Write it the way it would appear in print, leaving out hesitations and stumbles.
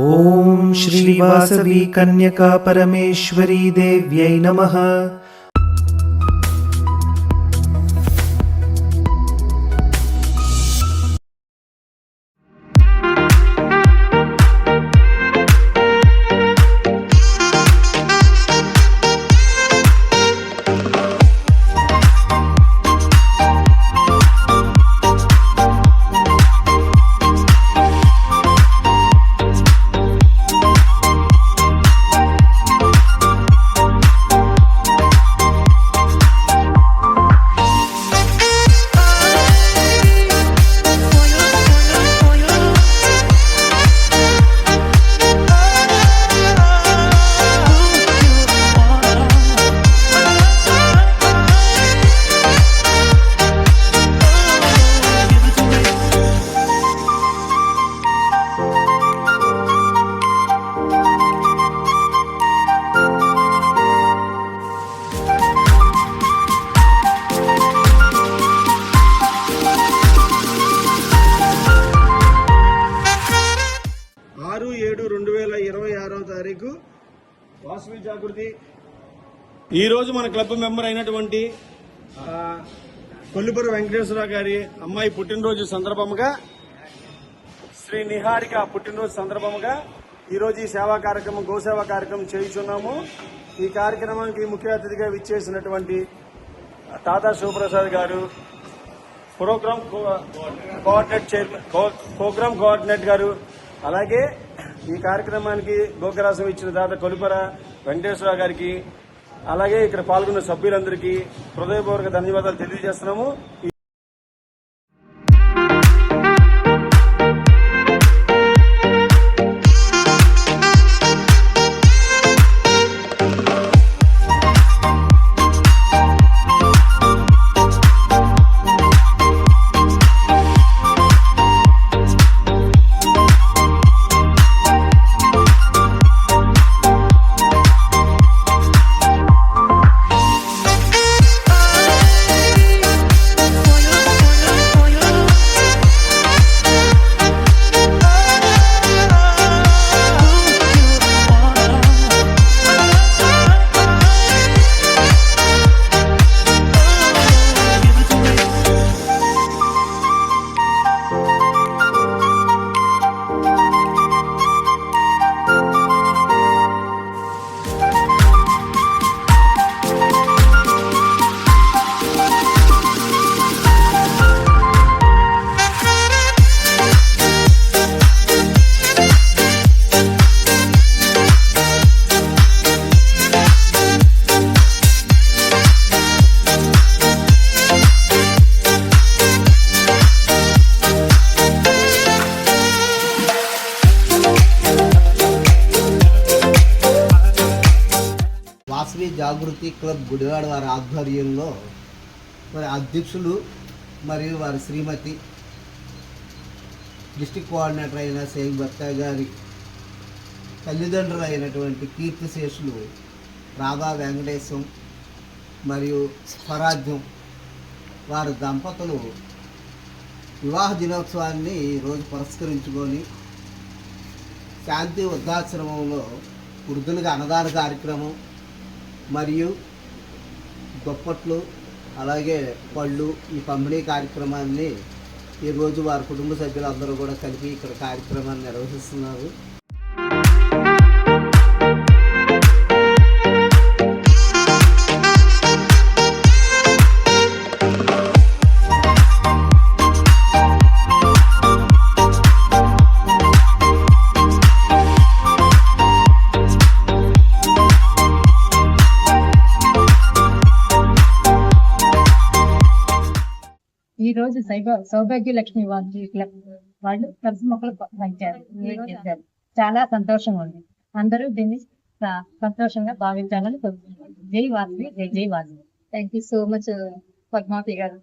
ఓం శ్రీ వాసవి కన్యకా పరమేశ్వరీ దేవ్యై నమః. 6/7/2026 వాసవి జాగృతి ఈరోజు మన క్లబ్ మెంబర్ అయినటువంటి కొల్లిపుర వెంకటేశ్వరరావు గారి అమ్మాయి పుట్టినరోజు సందర్భంగా శ్రీ నిహారిక పుట్టినరోజు సందర్భంగా ఈరోజు ఈ సేవా కార్యక్రమం గోసేవా కార్యక్రమం చేయించున్నాము. ఈ కార్యక్రమానికి ముఖ్య అతిథిగా విచ్చేసినటువంటి తాతా శివప్రసాద్ గారు, ప్రోగ్రామ్ కోఆర్డినేట్ గారు, అలాగే ఈ కార్యక్రమానికి గోకరాసం ఇచ్చిన దాత కొలిపర వెంకటేశ్వరరావు గారికి, అలాగే ఇక్కడ పాల్గొన్న సభ్యులందరికీ హృదయపూర్వక ధన్యవాదాలు తెలియజేస్తున్నాము. వాసవి జాగృతి క్లబ్ గుడివాడ వారి ఆధ్వర్యంలో మరి అధ్యక్షులు మరియు వారి శ్రీమతి డిస్ట్రిక్ట్ కోఆర్డినేటర్ అయిన షేక్ బత్తా గారి తల్లిదండ్రులు అయినటువంటి కీర్తిశేషులు రాధా వెంకటేశం మరియు స్వరాజ్యం వారి దంపతులు వివాహ దినోత్సవాన్ని ఈరోజు పురస్కరించుకొని శాంతి వృద్ధాశ్రమంలో వృద్ధులుగా అన్నదాన కార్యక్రమం మరియు దుప్పట్లు అలాగే పళ్ళు ఈ పంపిణీ కార్యక్రమాన్ని ఈరోజు వారి కుటుంబ సభ్యులందరూ కూడా కలిపి ఇక్కడ కార్యక్రమాన్ని నిర్వహిస్తున్నారు. ఈ రోజు సౌభాగ్య లక్ష్మి వాళ్ళు కలిసి మొక్కలు పంచారు. చాలా సంతోషంగా ఉంది. అందరూ దీన్ని సంతోషంగా భావించాలని కోరుకుంటున్నాను. జై వాసవి, జై జై Vasavi. Thank you so much Padmavati గారు.